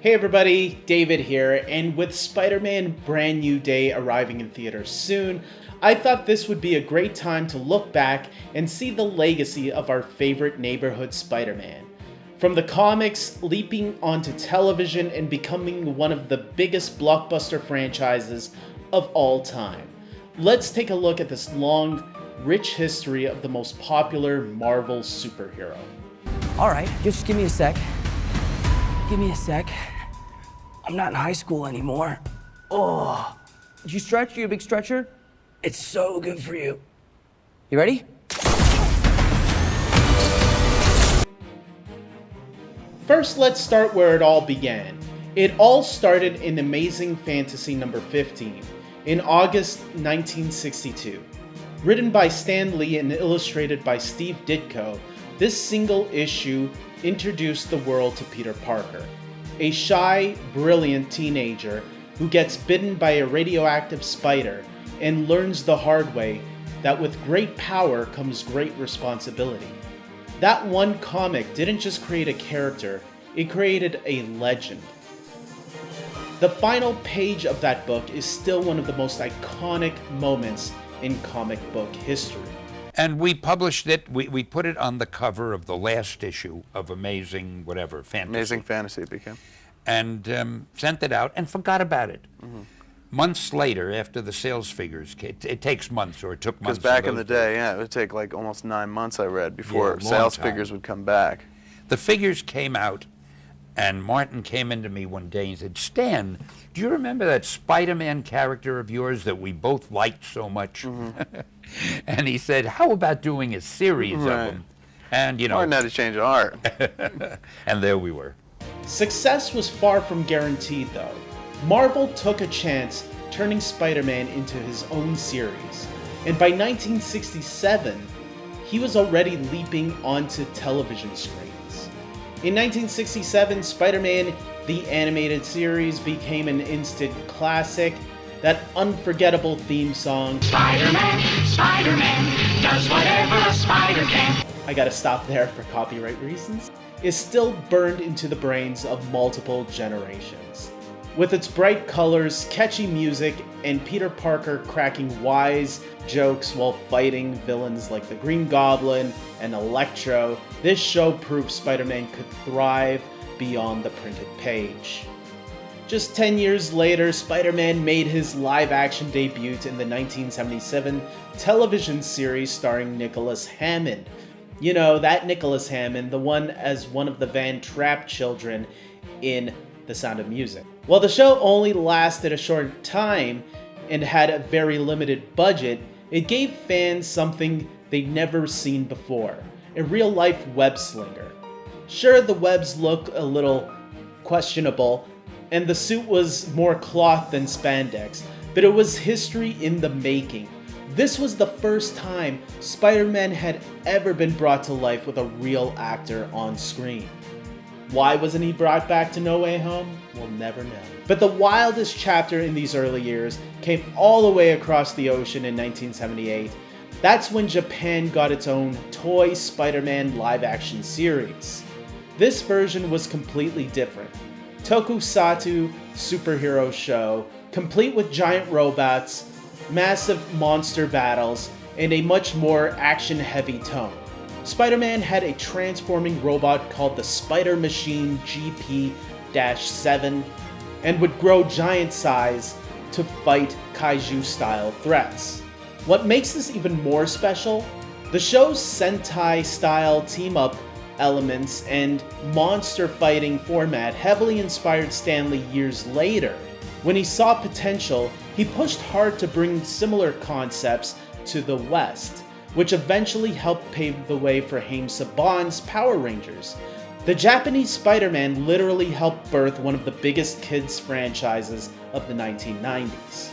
Hey everybody, David here, and with Spider-Man Brand New Day arriving in theaters soon, I thought this would be a great time to look back and see the legacy of our favorite neighborhood Spider-Man. From the comics, leaping onto television and becoming one of the biggest blockbuster franchises of all time. Let's take a look at this long, rich history of the most popular Marvel superhero. Alright, just give me a sec. Give me a sec. I'm not in high school anymore. Oh, did you stretch? You a big stretcher? It's so good for you. You ready? First, let's start where it all began. It all started in Amazing Fantasy number 15 in August 1962. Written by Stan Lee and illustrated by Steve Ditko, this single issue introduced the world to Peter Parker, a shy, brilliant teenager who gets bitten by a radioactive spider and learns the hard way that with great power comes great responsibility. That one comic didn't just create a character, it created a legend. The final page of that book is still one of the most iconic moments in comic book history. And we published it, we put it on the cover of the last issue of Fantasy. Amazing Fantasy it became. And sent it out and forgot about it. Mm-hmm. Months later, after the sales figures, it takes months, or it took months. Because back in the day, it would take like almost 9 months, I read, before sales figures would come back. The figures came out, and Martin came into me one day and said, "Stan, do you remember that Spider-Man character of yours that we both liked so much?" Mm-hmm. And he said, "How about doing a series of them?" And Martin had to change art. And there we were. Success was far from guaranteed though. Marvel took a chance turning Spider-Man into his own series, and by 1967, he was already leaping onto television screens. In 1967, Spider-Man, the animated series, became an instant classic. That unforgettable theme song, Spider-Man, Spider-Man, does whatever a spider can. I gotta stop there for copyright reasons. Is still burned into the brains of multiple generations. With its bright colors, catchy music, and Peter Parker cracking wise jokes while fighting villains like the Green Goblin and Electro, this show proved Spider-Man could thrive beyond the printed page. Just 10 years later, Spider-Man made his live-action debut in the 1977 television series starring Nicholas Hammond. You know, that Nicholas Hammond, the one as one of the Van Trapp children in The Sound of Music. While the show only lasted a short time and had a very limited budget, it gave fans something they'd never seen before, a real-life web-slinger. Sure, the webs look a little questionable, and the suit was more cloth than spandex, but it was history in the making. This was the first time Spider-Man had ever been brought to life with a real actor on screen. Why wasn't he brought back to No Way Home? We'll never know. But the wildest chapter in these early years came all the way across the ocean in 1978. That's when Japan got its own toy Spider-Man live-action series. This version was completely different. Tokusatsu superhero show, complete with giant robots, massive monster battles, and a much more action-heavy tone. Spider-Man had a transforming robot called the Spider Machine GP-7 and would grow giant size to fight kaiju-style threats. What makes this even more special? The show's Sentai-style team-up elements and monster fighting format heavily inspired Stan Lee years later. When he saw potential, he pushed hard to bring similar concepts to the West, which eventually helped pave the way for Haim Saban's Power Rangers. The Japanese Spider-Man literally helped birth one of the biggest kids franchises of the 1990s.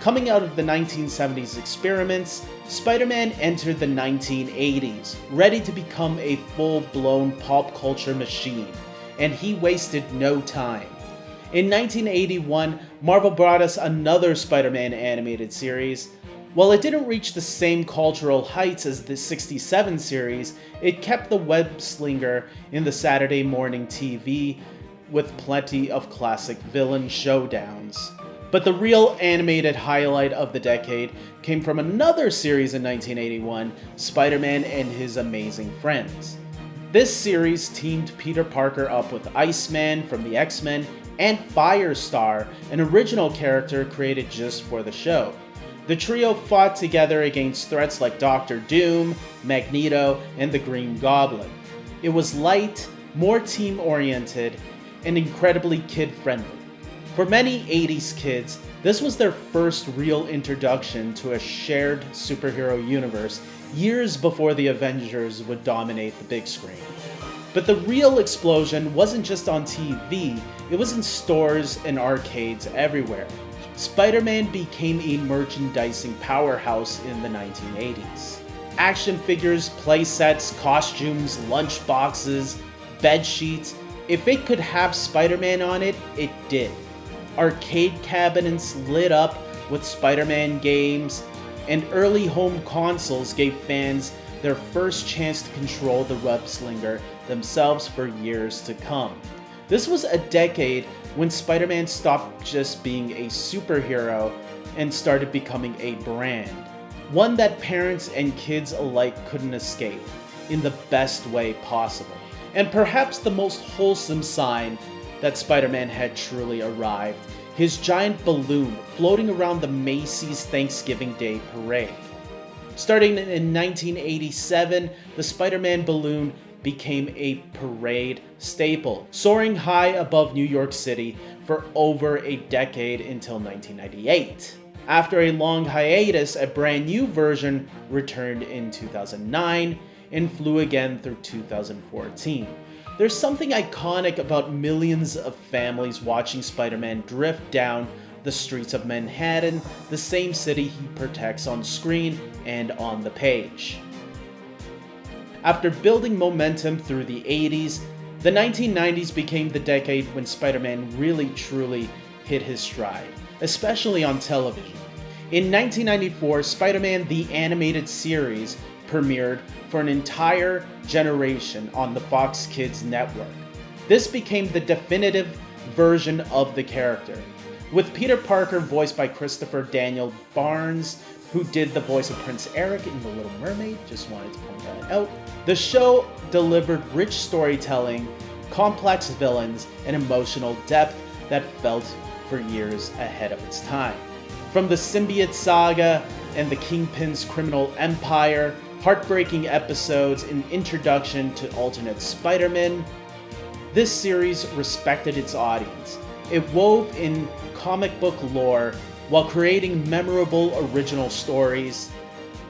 Coming out of the 1970s experiments, Spider-Man entered the 1980s, ready to become a full-blown pop culture machine, and he wasted no time. In 1981, Marvel brought us another Spider-Man animated series. While it didn't reach the same cultural heights as the 67 series, it kept the web slinger in the Saturday morning TV with plenty of classic villain showdowns. But the real animated highlight of the decade came from another series in 1981, Spider-Man and His Amazing Friends. This series teamed Peter Parker up with Iceman from the X-Men and Firestar, an original character created just for the show. The trio fought together against threats like Doctor Doom, Magneto, and the Green Goblin. It was light, more team-oriented, and incredibly kid-friendly. For many 80s kids, this was their first real introduction to a shared superhero universe years before the Avengers would dominate the big screen. But the real explosion wasn't just on TV, it was in stores and arcades everywhere. Spider-Man became a merchandising powerhouse in the 1980s. Action figures, playsets, costumes, lunchboxes, bed sheets. If it could have Spider-Man on it, it did. Arcade cabinets lit up with Spider-Man games, and early home consoles gave fans their first chance to control the web slinger themselves for years to come. This was a decade when Spider-Man stopped just being a superhero and started becoming a brand, one that parents and kids alike couldn't escape in the best way possible. And perhaps the most wholesome sign that Spider-Man had truly arrived, his giant balloon floating around the Macy's Thanksgiving Day parade. Starting in 1987, the Spider-Man balloon became a parade staple, soaring high above New York City for over a decade until 1998. After a long hiatus, a brand new version returned in 2009 and flew again through 2014. There's something iconic about millions of families watching Spider-Man drift down the streets of Manhattan, the same city he protects on screen and on the page. After building momentum through the 80s, the 1990s became the decade when Spider-Man really truly hit his stride, especially on television. In 1994, Spider-Man the Animated Series premiered for an entire generation on the Fox Kids network. This became the definitive version of the character, with Peter Parker voiced by Christopher Daniel Barnes, who did the voice of Prince Eric in The Little Mermaid. Just wanted to point that out. The show delivered rich storytelling, complex villains, and emotional depth that felt for years ahead of its time. From the symbiote saga and the Kingpin's criminal empire, heartbreaking episodes, and introduction to alternate Spider-Man, this series respected its audience. It wove in comic book lore while creating memorable original stories.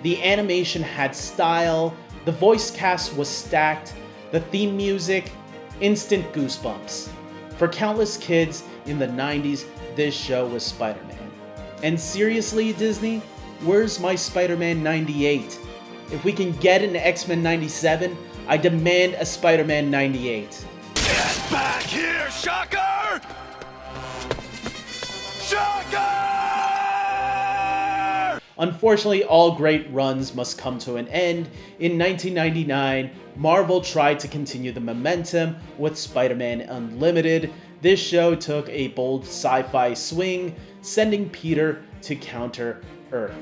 The animation had style, the voice cast was stacked, the theme music, instant goosebumps. For countless kids in the 90s, this show was Spider-Man. And seriously, Disney, where's my Spider-Man 98? If we can get an X-Men 97, I demand a Spider-Man 98. Get back here, Shocker! Shocker! Unfortunately, all great runs must come to an end. In 1999, Marvel tried to continue the momentum with Spider-Man Unlimited. This show took a bold sci-fi swing, sending Peter to counter Earth,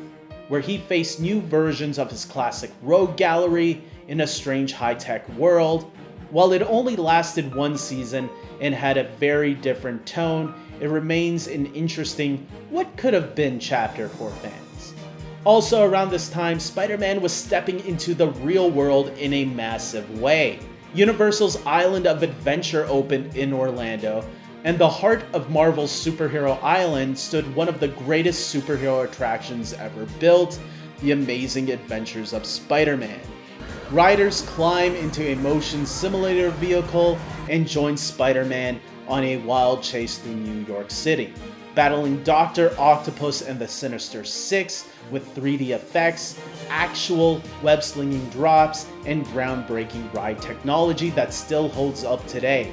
where he faced new versions of his classic rogue gallery in a strange high-tech world. While it only lasted one season and had a very different tone, it remains an interesting what could have been chapter for fans. Also around this time, Spider-Man was stepping into the real world in a massive way. Universal's Island of Adventure opened in Orlando, and the heart of Marvel's Superhero Island stood one of the greatest superhero attractions ever built, The Amazing Adventures of Spider-Man. Riders climb into a motion simulator vehicle and join Spider-Man on a wild chase through New York City, battling Dr. Octopus and the Sinister Six with 3D effects, actual web-slinging drops, and groundbreaking ride technology that still holds up today.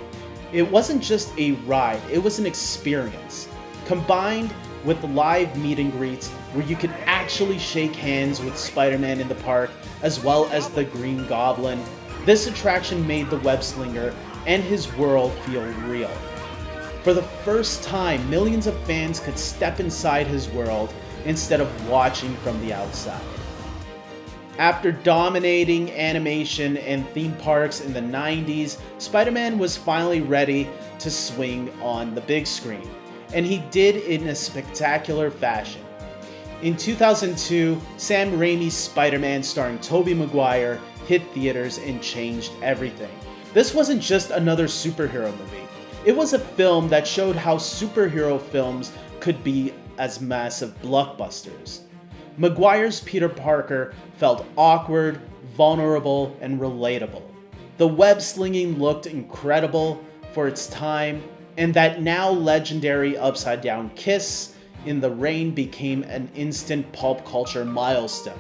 It wasn't just a ride, it was an experience, combined with live meet and greets where you could actually shake hands with Spider-Man in the park, as well as the Green Goblin. This attraction made the web slinger and his world feel real. For the first time, millions of fans could step inside his world instead of watching from the outside. After dominating animation and theme parks in the 90s, Spider-Man was finally ready to swing on the big screen, and he did in a spectacular fashion. In 2002, Sam Raimi's Spider-Man starring Tobey Maguire hit theaters and changed everything. This wasn't just another superhero movie. It was a film that showed how superhero films could be as massive blockbusters. Maguire's Peter Parker felt awkward, vulnerable, and relatable. The web-slinging looked incredible for its time, and that now legendary upside-down kiss in the rain became an instant pulp culture milestone.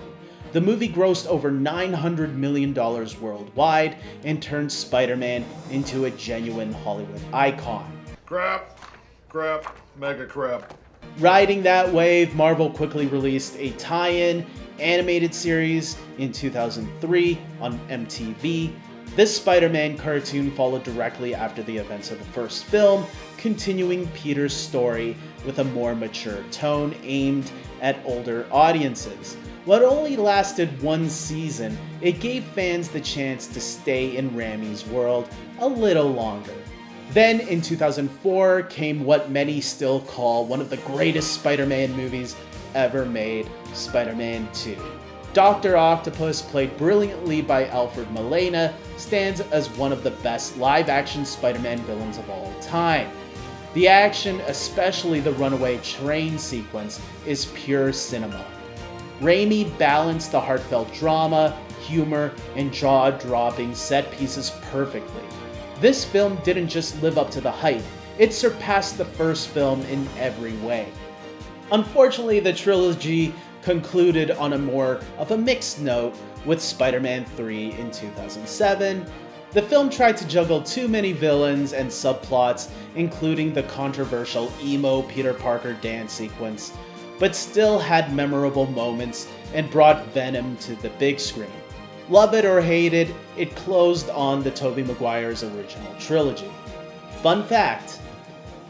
The movie grossed over $900 million worldwide and turned Spider-Man into a genuine Hollywood icon. Crap, mega crap. Riding that wave, Marvel quickly released a tie-in animated series in 2003 on MTV. This Spider-Man cartoon followed directly after the events of the first film, continuing Peter's story with a more mature tone aimed at older audiences. While it only lasted one season, it gave fans the chance to stay in Raimi's world a little longer. Then in 2004 came what many still call one of the greatest Spider-Man movies ever made, Spider-Man 2. Dr. Octopus, played brilliantly by Alfred Molina, stands as one of the best live-action Spider-Man villains of all time. The action, especially the runaway train sequence, is pure cinema. Raimi balanced the heartfelt drama, humor, and jaw-dropping set pieces perfectly. This film didn't just live up to the hype, it surpassed the first film in every way. Unfortunately, the trilogy concluded on a more of a mixed note with Spider-Man 3 in 2007. The film tried to juggle too many villains and subplots, including the controversial emo Peter Parker dance sequence, but still had memorable moments and brought Venom to the big screen. Love it or hate it, it closed on the Tobey Maguire's original trilogy. Fun fact,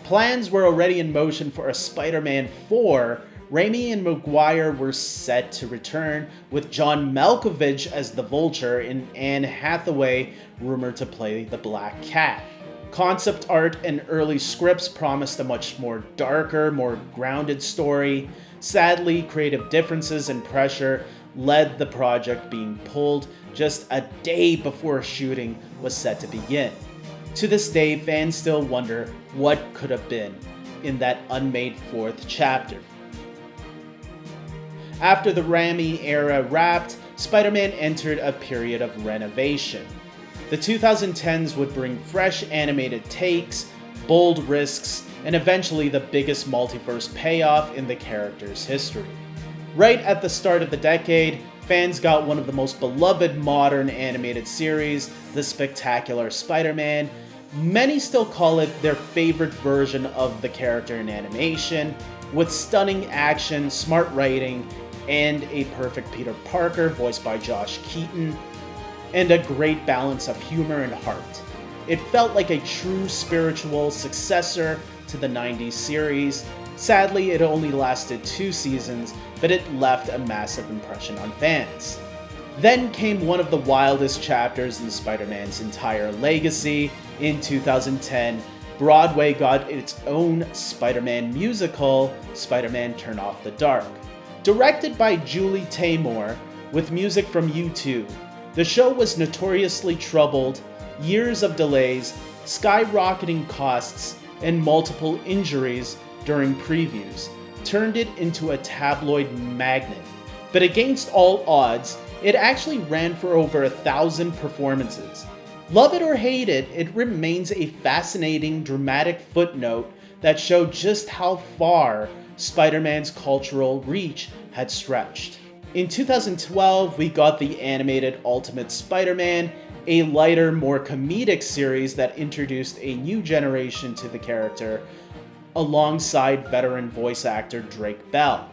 plans were already in motion for a Spider-Man 4. Raimi and Maguire were set to return, with John Malkovich as the Vulture and Anne Hathaway rumored to play the Black Cat. Concept art and early scripts promised a much more darker, more grounded story. Sadly, creative differences and pressure led the project being pulled just a day before shooting was set to begin. To this day, fans still wonder what could have been in that unmade fourth chapter. After the Raimi era wrapped, Spider-Man entered a period of renovation. The 2010s would bring fresh animated takes, bold risks, and eventually the biggest multiverse payoff in the character's history. Right at the start of the decade, fans got one of the most beloved modern animated series, The Spectacular Spider-Man. Many still call it their favorite version of the character in animation, with stunning action, smart writing, and a perfect Peter Parker voiced by Josh Keaton, and a great balance of humor and heart. It felt like a true spiritual successor to the 90s series. Sadly, it only lasted 2 seasons, but it left a massive impression on fans. Then came one of the wildest chapters in Spider-Man's entire legacy. In 2010, Broadway got its own Spider-Man musical, Spider-Man Turn Off the Dark. Directed by Julie Taymor, with music from U2, the show was notoriously troubled, years of delays, skyrocketing costs, and multiple injuries during previews turned it into a tabloid magnet. But against all odds, it actually ran for over 1,000 performances. Love it or hate it, it remains a fascinating, dramatic footnote that showed just how far Spider-Man's cultural reach had stretched. In 2012, we got the animated Ultimate Spider-Man, a lighter, more comedic series that introduced a new generation to the character, alongside veteran voice actor Drake Bell.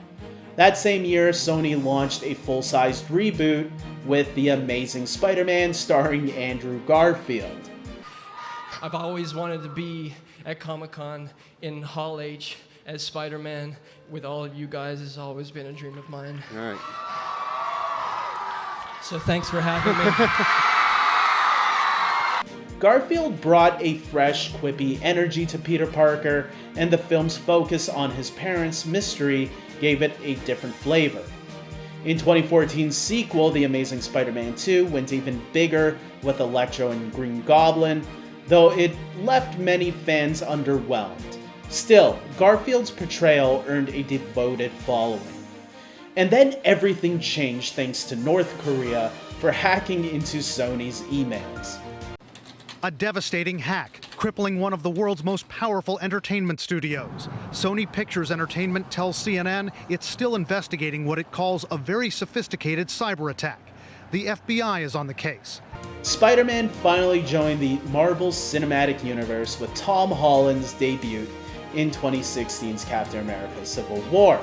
That same year, Sony launched a full-sized reboot with The Amazing Spider-Man starring Andrew Garfield. I've always wanted to be at Comic-Con in Hall H as Spider-Man with all of you guys. Has always been a dream of mine. All right. So thanks for having me. Garfield brought a fresh, quippy energy to Peter Parker, and the film's focus on his parents' mystery gave it a different flavor. In 2014's sequel, The Amazing Spider-Man 2 went even bigger with Electro and Green Goblin, though it left many fans underwhelmed. Still, Garfield's portrayal earned a devoted following. And then everything changed thanks to North Korea for hacking into Sony's emails. A devastating hack, crippling one of the world's most powerful entertainment studios. Sony Pictures Entertainment tells CNN it's still investigating what it calls a very sophisticated cyber attack. The FBI is on the case. Spider-Man finally joined the Marvel Cinematic Universe with Tom Holland's debut in 2016's Captain America: Civil War.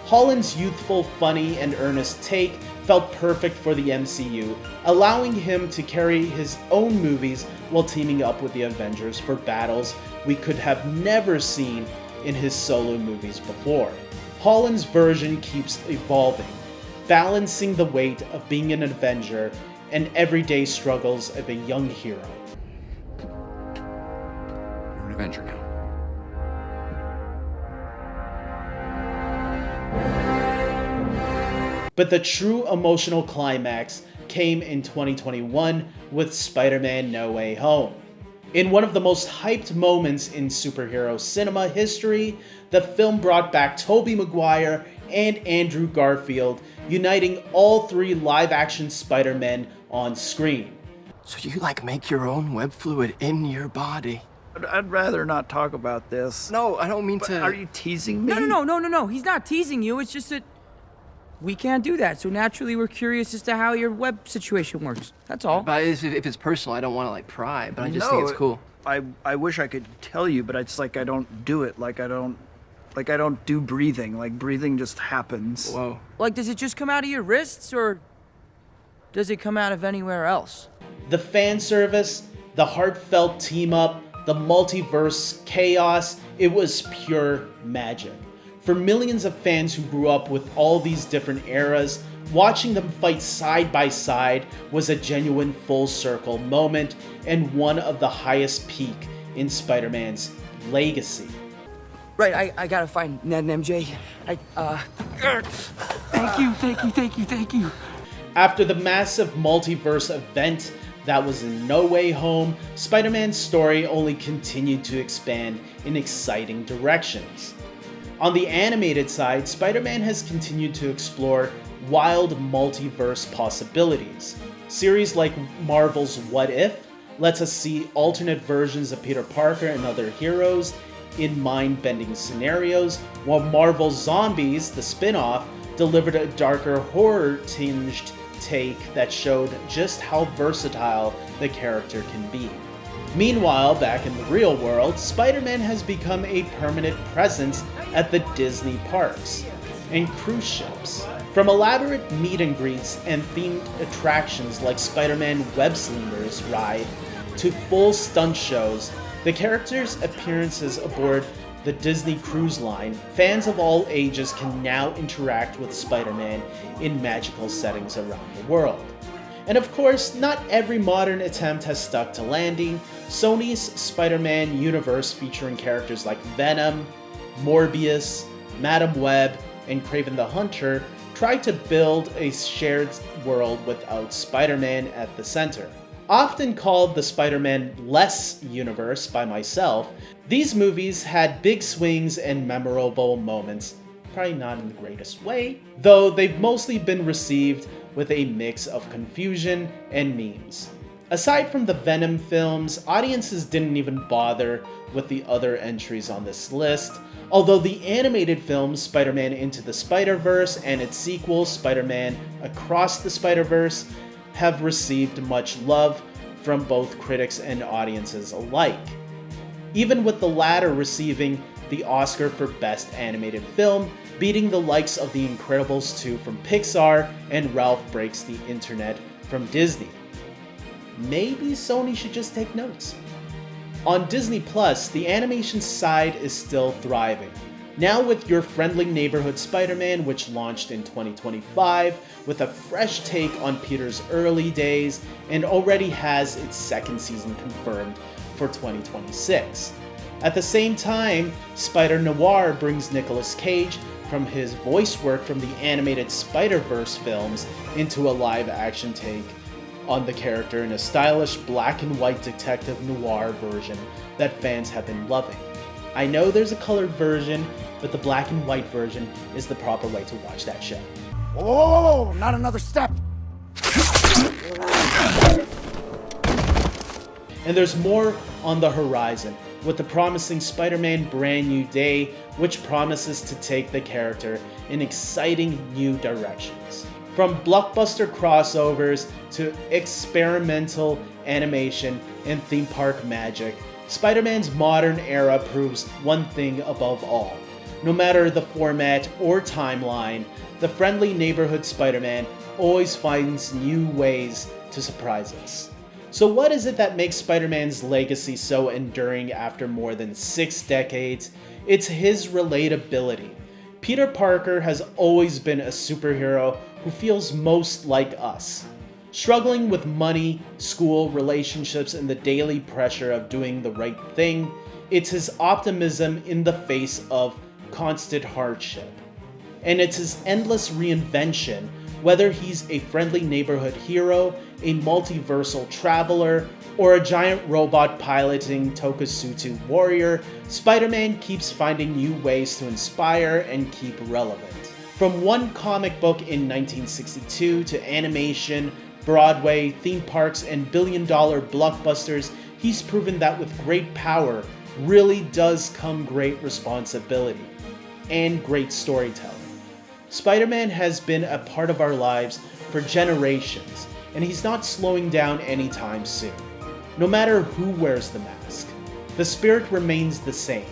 Holland's youthful, funny, and earnest take felt perfect for the MCU, allowing him to carry his own movies while teaming up with the Avengers for battles we could have never seen in his solo movies before. Holland's version keeps evolving, balancing the weight of being an Avenger and everyday struggles of a young hero. You're an Avenger now. But the true emotional climax came in 2021 with Spider-Man: No Way Home. In one of the most hyped moments in superhero cinema history, the film brought back Tobey Maguire and Andrew Garfield, uniting all three live-action Spider-Men on screen. So you make your own web fluid in your body? I'd rather not talk about this. No, I don't mean to. Are you teasing me? No. He's not teasing you. It's just that we can't do that. So naturally, we're curious as to how your web situation works. That's all. But if it's personal, I don't want to pry. But I just think it's cool. I wish I could tell you, but it's I don't do it. I don't do breathing. Breathing just happens. Whoa. Does it just come out of your wrists, or does it come out of anywhere else? The fan service, the heartfelt team-up, the multiverse chaos, it was pure magic. For millions of fans who grew up with all these different eras, watching them fight side by side was a genuine full circle moment and one of the highest peak in Spider-Man's legacy. Right, I gotta find Ned and MJ. Thank you. After the massive multiverse event that was in No Way Home, Spider-Man's story only continued to expand in exciting directions. On the animated side, Spider-Man has continued to explore wild multiverse possibilities. Series like Marvel's What If lets us see alternate versions of Peter Parker and other heroes in mind-bending scenarios, while Marvel's Zombies, the spin-off, delivered a darker horror-tinged take that showed just how versatile the character can be. Meanwhile, back in the real world, Spider-Man has become a permanent presence at the Disney parks and cruise ships. From elaborate meet and greets and themed attractions like Spider-Man Web Slingers ride to full stunt shows, the character's appearances aboard the Disney Cruise Line, fans of all ages can now interact with Spider-Man in magical settings around the world. And of course, not every modern attempt has stuck to landing. Sony's Spider-Man universe, featuring characters like Venom, Morbius, Madam Web, and Kraven the Hunter, tried to build a shared world without Spider-Man at the center. Often called the Spider-Man-less universe by myself, these movies had big swings and memorable moments, probably not in the greatest way, though they've mostly been received with a mix of confusion and memes. Aside from the Venom films, audiences didn't even bother with the other entries on this list, although the animated films Spider-Man Into the Spider-Verse and its sequel, Spider-Man Across the Spider-Verse, have received much love from both critics and audiences alike. Even with the latter receiving the Oscar for Best Animated Film, beating the likes of The Incredibles 2 from Pixar and Ralph Breaks the Internet from Disney. Maybe Sony should just take notes. On Disney Plus, the animation side is still thriving. Now with Your Friendly Neighborhood Spider-Man, which launched in 2025 with a fresh take on Peter's early days and already has its second season confirmed for 2026. At the same time, Spider-Noir brings Nicolas Cage from his voice work from the animated Spider-Verse films into a live-action take on the character in a stylish black and white detective noir version that fans have been loving. I know there's a colored version, but the black and white version is the proper way to watch that show. Oh, not another step! And there's more on the horizon, with the promising Spider-Man Brand New Day, which promises to take the character in exciting new directions. From blockbuster crossovers to experimental animation and theme park magic, Spider-Man's modern era proves one thing above all. No matter the format or timeline, the friendly neighborhood Spider-Man always finds new ways to surprise us. So what is it that makes Spider-Man's legacy so enduring after more than 6 decades? It's his relatability. Peter Parker has always been a superhero who feels most like us. Struggling with money, school, relationships, and the daily pressure of doing the right thing, it's his optimism in the face of constant hardship. And it's his endless reinvention, whether he's a friendly neighborhood hero, a multiversal traveler, or a giant robot piloting Tokusatsu warrior, Spider-Man keeps finding new ways to inspire and keep relevant. From one comic book in 1962 to animation, Broadway, theme parks, and billion-dollar blockbusters, he's proven that with great power really does come great responsibility and great storytelling. Spider-Man has been a part of our lives for generations, and he's not slowing down anytime soon. No matter who wears the mask, the spirit remains the same.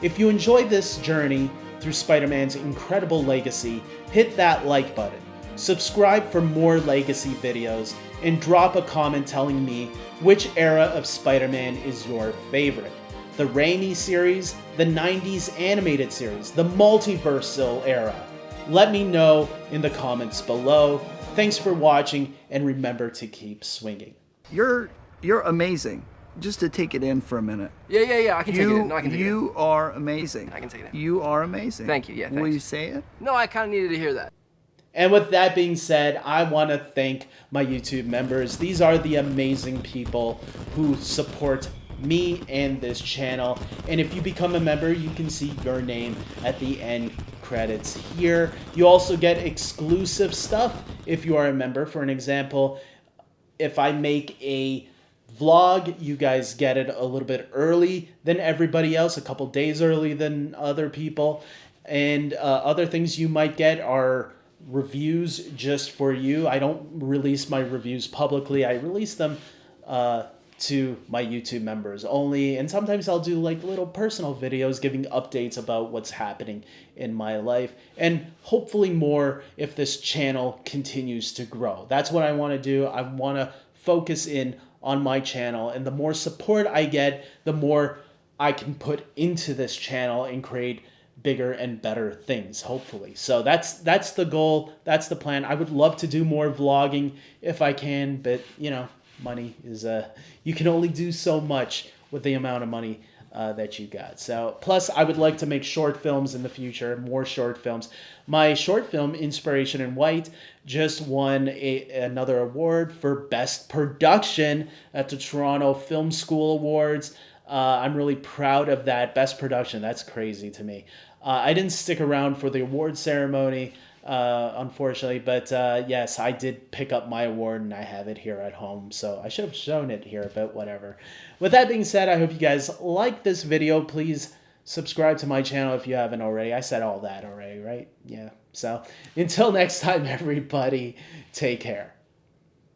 If you enjoyed this journey through Spider-Man's incredible legacy, hit that like button, subscribe for more legacy videos, and drop a comment telling me which era of Spider-Man is your favorite. The Raimi series, the 90s animated series, the multiversal era. Let me know in the comments below. Thanks for watching, and remember to keep swinging. You're amazing. Just to take it in for a minute. Yeah. I can take it in. No, I can take it in. You are amazing. I can take it in. You are amazing. Thank you. Yeah, thanks. Will you say it? No, I kind of needed to hear that. And with that being said, I want to thank my YouTube members. These are the amazing people who support me and this channel. And if you become a member, you can see your name at the end credits here. You also get exclusive stuff if you are a member. For an example, if I make a vlog, you guys get it a little bit early than everybody else, a couple days early than other people. And other things you might get are reviews just for you. I don't release my reviews publicly. I release them to my YouTube members only, and sometimes I'll do like little personal videos giving updates about what's happening in my life, and hopefully more if this channel continues to grow. That's what I want to do. I want to focus in on my channel, and the more support I get, the more I can put into this channel and create bigger and better things, hopefully. So that's the goal, that's the plan. I would love to do more vlogging if I can, but you know, money is you can only do so much with the amount of money that you got. So plus I would like to make short films in the future, more short films. My short film Inspiration in White just won another award for best production at the Toronto Film School Awards. I'm really proud of that. Best production, that's crazy to me. I didn't stick around for the award ceremony, unfortunately, but yes, I did pick up my award and I have it here at home, so I should have shown it here, but whatever. With that being said, I hope you guys like this video. Please subscribe to my channel if you haven't already. I said all that already, right? Yeah, so until next time, everybody, take care.